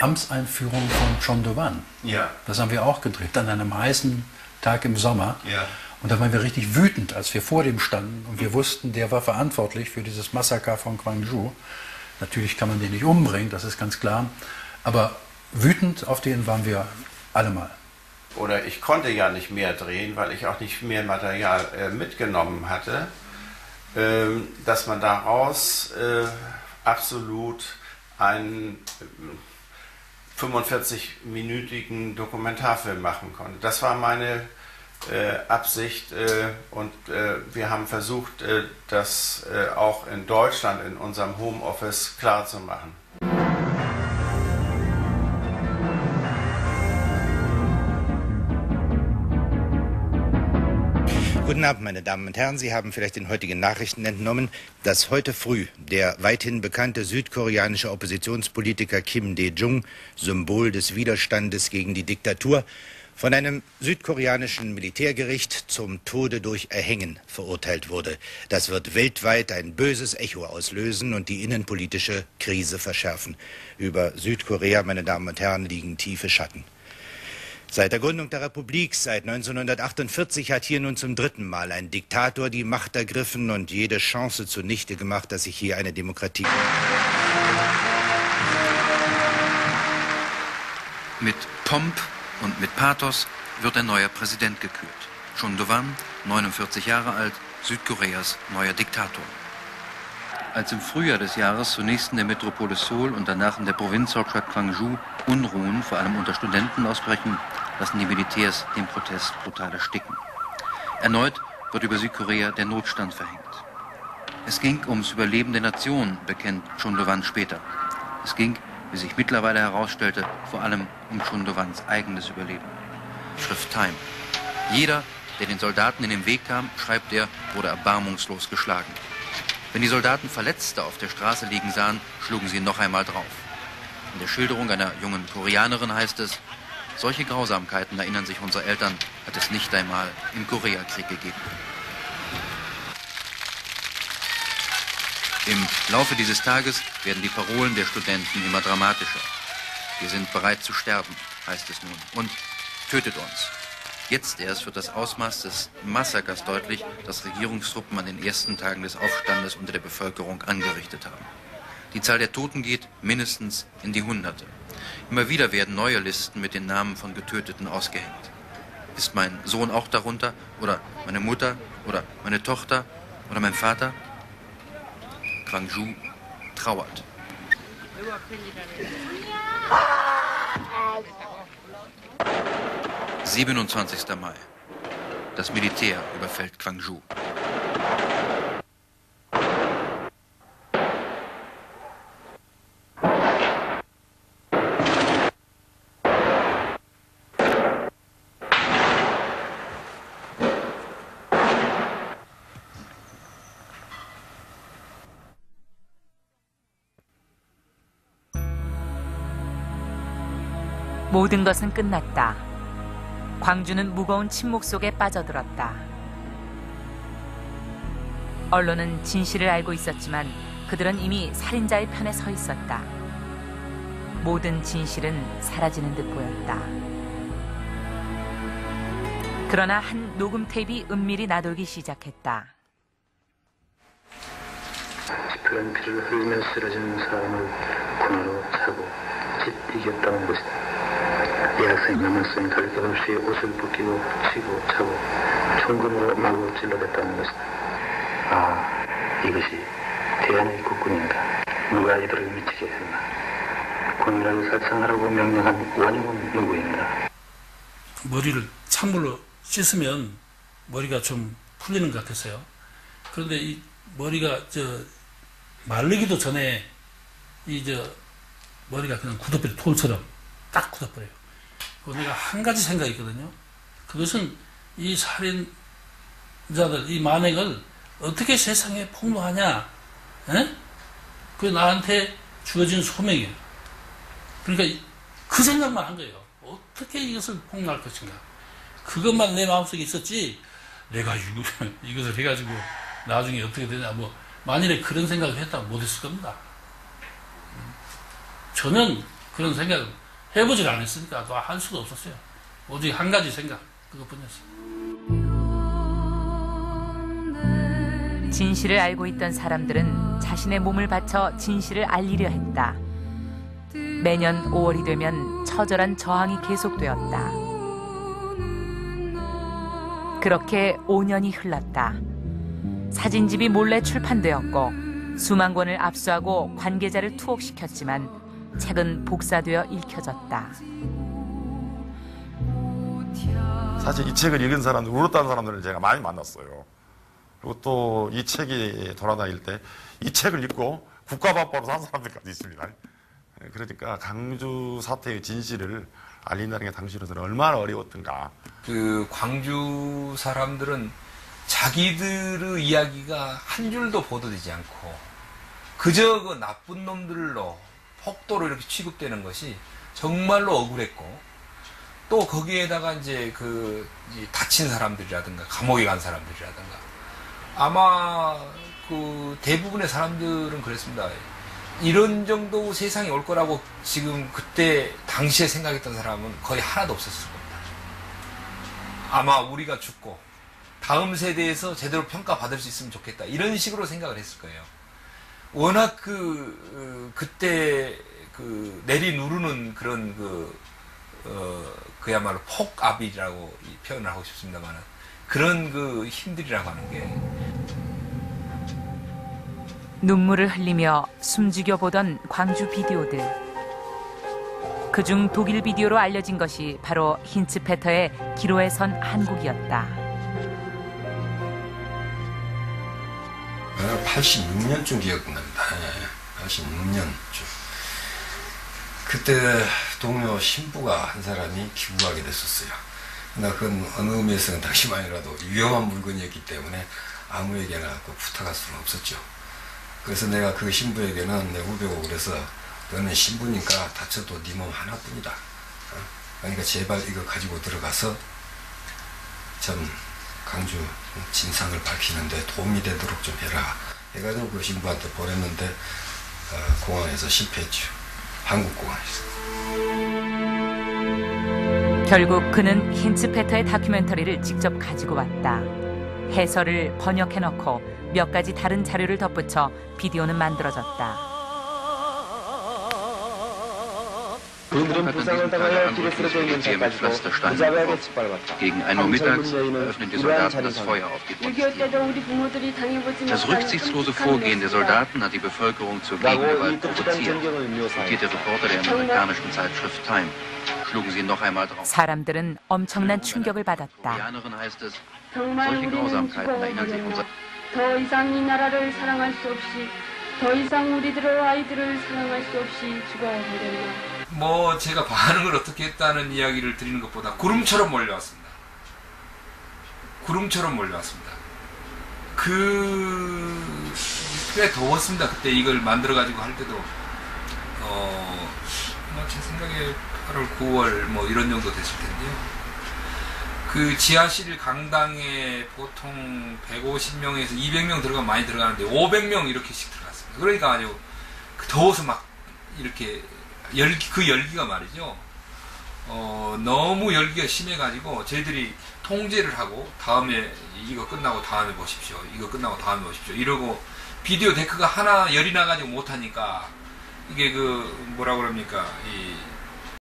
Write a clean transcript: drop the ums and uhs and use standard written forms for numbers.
Amtseinführung von Chondovan. Ja. Das haben wir auch gedreht, an einem heißen Tag im Sommer. Ja. Und da waren wir richtig wütend, als wir vor dem standen und wir wussten, der war verantwortlich für dieses Massaker von Gwangju. Natürlich kann man den nicht umbringen, das ist ganz klar. Aber wütend auf den waren wir allemal. Oder ich konnte ja nicht mehr drehen, weil ich auch nicht mehr Material mitgenommen hatte, dass man daraus absolut einen 45-minütigen Dokumentarfilm machen konnte. Das war meine Absicht und wir haben versucht, das auch in Deutschland in unserem Homeoffice klarzumachen. Guten Abend, meine Damen und Herren. Sie haben vielleicht den heutigen Nachrichten entnommen, dass heute früh der weithin bekannte südkoreanische Oppositionspolitiker Kim Dae-jung, Symbol des Widerstandes gegen die Diktatur, von einem südkoreanischen Militärgericht zum Tode durch Erhängen verurteilt wurde. Das wird weltweit ein böses Echo auslösen und die innenpolitische Krise verschärfen. Über Südkorea, meine Damen und Herren, liegen tiefe Schatten. Seit der Gründung der Republik, seit 1948, hat hier nun zum dritten Mal ein Diktator die Macht ergriffen und jede Chance zunichte gemacht, dass sich hier eine Demokratie... Mit Pomp und mit Pathos wird ein neuer Präsident gekürt. Chondovan, 49 Jahre alt, Südkoreas neuer Diktator. Als im Frühjahr des Jahres zunächst in der Metropole Seoul und danach in der Provinzhauptstadt Gwangju Unruhen, vor allem unter Studenten, ausbrechen, lassen die Militärs den Protest brutal ersticken. Erneut wird über Südkorea der Notstand verhängt. Es ging ums Überleben der Nation, bekennt Chondovan später. Es ging, wie sich mittlerweile herausstellte, vor allem um Chondovans eigenes Überleben. Schrift Time. Jeder, der den Soldaten in den Weg kam, schreibt er, wurde erbarmungslos geschlagen. Wenn die Soldaten Verletzte auf der Straße liegen sahen, schlugen sie noch einmal drauf. In der Schilderung einer jungen Koreanerin heißt es, solche Grausamkeiten, erinnern sich unsere Eltern, hat es nicht einmal im Koreakrieg gegeben. Im Laufe dieses Tages werden die Parolen der Studenten immer dramatischer. Wir sind bereit zu sterben, heißt es nun, und tötet uns. Jetzt erst wird das Ausmaß des Massakers deutlich, das Regierungstruppen an den ersten Tagen des Aufstandes unter der Bevölkerung angerichtet haben. Die Zahl der Toten geht mindestens in die Hunderte. Immer wieder werden neue Listen mit den Namen von Getöteten ausgehängt. Ist mein Sohn auch darunter? Oder meine Mutter? Oder meine Tochter? Oder mein Vater? Gwangju trauert. 27. Mai. Das Militär überfällt Gwangju. 모든 것은 끝났다. 광주는 무거운 침묵 속에 빠져들었다. 언론은 진실을 알고 있었지만 그들은 이미 살인자의 편에 서 있었다. 모든 진실은 사라지는 듯 보였다. 그러나 한 녹음 테이프가 은밀히 나돌기 시작했다. 특별한 피를 흘리며 쓰러지는 사람을 군으로 차고 이겼다는 것이다. 이 학생이 남학생이 갈 것 없이 옷을 벗기고 치고 차고 총검으로 마구 찔러댔다는 것이다. 아, 이것이 대한의 국군인가? 누가 이들을 미치게 했나? 군인을 살상하라고 명령한 원흉은 누구인가? 머리를 찬물로 씻으면 머리가 좀 풀리는 것 같았어요. 그런데 이 머리가 마르기도 전에 머리가 그냥 굳어버려, 돌처럼 딱 굳어버려요. 내가 한 가지 생각이 있거든요. 그것은 이 살인자들, 이 만행을 어떻게 세상에 폭로하냐? 에? 그게 나한테 주어진 소명이에요. 그러니까 그 생각만 한 거예요. 어떻게 이것을 폭로할 것인가? 그것만 내 마음속에 있었지, 내가 이것을 해가지고 나중에 어떻게 되냐, 만일에 그런 생각을 했다면 못했을 겁니다. 저는 그런 생각을 해보질 않았으니까 또 할 수도 없었어요. 오직 한 가지 생각, 그것뿐이었어요. 진실을 알고 있던 사람들은 자신의 몸을 바쳐 진실을 알리려 했다. 매년 5월이 되면 처절한 저항이 계속되었다. 그렇게 5년이 흘렀다. 사진집이 몰래 출판되었고 수만 권을 압수하고 관계자를 투옥시켰지만 책은 복사되어 읽혀졌다. 사실 이 책을 읽은 사람들, 울었다는 사람들을 제가 많이 만났어요. 그리고 또 이 책이 돌아다닐 때 이 책을 읽고 국가밥벌로 산 사람들까지 있습니다. 그러니까 광주 사태의 진실을 알린다는 게 당시로서는 얼마나 어려웠던가. 그 광주 사람들은 자기들의 이야기가 한 줄도 보도되지 않고 그저 그 나쁜 놈들로 폭도로 이렇게 취급되는 것이 정말로 억울했고, 또 거기에다가 이제 그 다친 사람들이라든가 감옥에 간 사람들이라든가 아마 그 대부분의 사람들은 그랬습니다. 이런 정도 세상이 올 거라고 지금 그때 당시에 생각했던 사람은 거의 하나도 없었을 겁니다. 아마 우리가 죽고 다음 세대에서 제대로 평가받을 수 있으면 좋겠다, 이런 식으로 생각을 했을 거예요. 워낙 그때 내리누르는 그런 그야말로 폭압이라고 표현을 하고 싶습니다만, 그런 힘들이라고 하는 게. 눈물을 흘리며 숨죽여 보던 광주 비디오들. 그중 독일 비디오로 알려진 것이 바로 힌츠페터의 기로에 선 한국이었다. 86년쯤 기억납니다. 86년쯤. 그때 동료 신부가 한 사람이 기부하게 됐었어요. 그러나 그건 어느 의미에서는 당시만이라도 위험한 물건이었기 때문에 아무에게나 부탁할 수는 없었죠. 그래서 내가 그 신부에게는 내 후배고 그래서 너는 신부니까 다쳐도 네 몸 하나뿐이다. 그러니까 제발 이거 가지고 들어가서 좀 광주 진상을 밝히는데 도움이 되도록 좀 해라 해가지고 그 신부한테 보냈는데 공항에서 실패했죠. 한국공항에서. 결국 그는 힌츠페터의 다큐멘터리를 직접 가지고 왔다. 해설을 번역해놓고 몇 가지 다른 자료를 덧붙여 비디오는 만들어졌다. 그들은 부상을 당하여 길에 쓰러져 있는 자까지도 무자비하게 짓밟았다. eröffnen die Soldaten das Feuer auf die Demonstranten. Das rücksichtslose Vorgehen der Soldaten hat die Bevölkerung zur Gegengewalt provoziert, zitierte Reporter der amerikanischen Zeitschrift Time. schlugen sie noch einmal drauf. 사람들은 엄청난 충격을 받았다. Koreanerin heißt es, solche Grausamkeiten erinnern sich unser... 더 이상 이 나라를 사랑할 수 없이, 더 이상 우리들의 아이들을 사랑할 수 없이 죽어야 되겠나. 뭐 제가 반응을 어떻게 했다는 이야기를 드리는 것보다 구름처럼 몰려왔습니다. 구름처럼 몰려왔습니다. 꽤 더웠습니다. 그때 이걸 만들어가지고 할 때도 제 생각에 8월, 9월 뭐 이런 정도 됐을 텐데요. 그 지하실 강당에 보통 150명에서 200명 들어가면 많이 들어가는데 500명 이렇게씩 들어갔습니다. 그러니까 아주 더워서 막 이렇게 그 열기가 말이죠. 너무 열기가 심해가지고 저희들이 통제를 하고 다음에 이거 끝나고 다음에 보십시오. 이거 끝나고 다음에 보십시오. 이러고 비디오 데크가 하나 열이 나가지고 못하니까 이게 뭐라 그럽니까?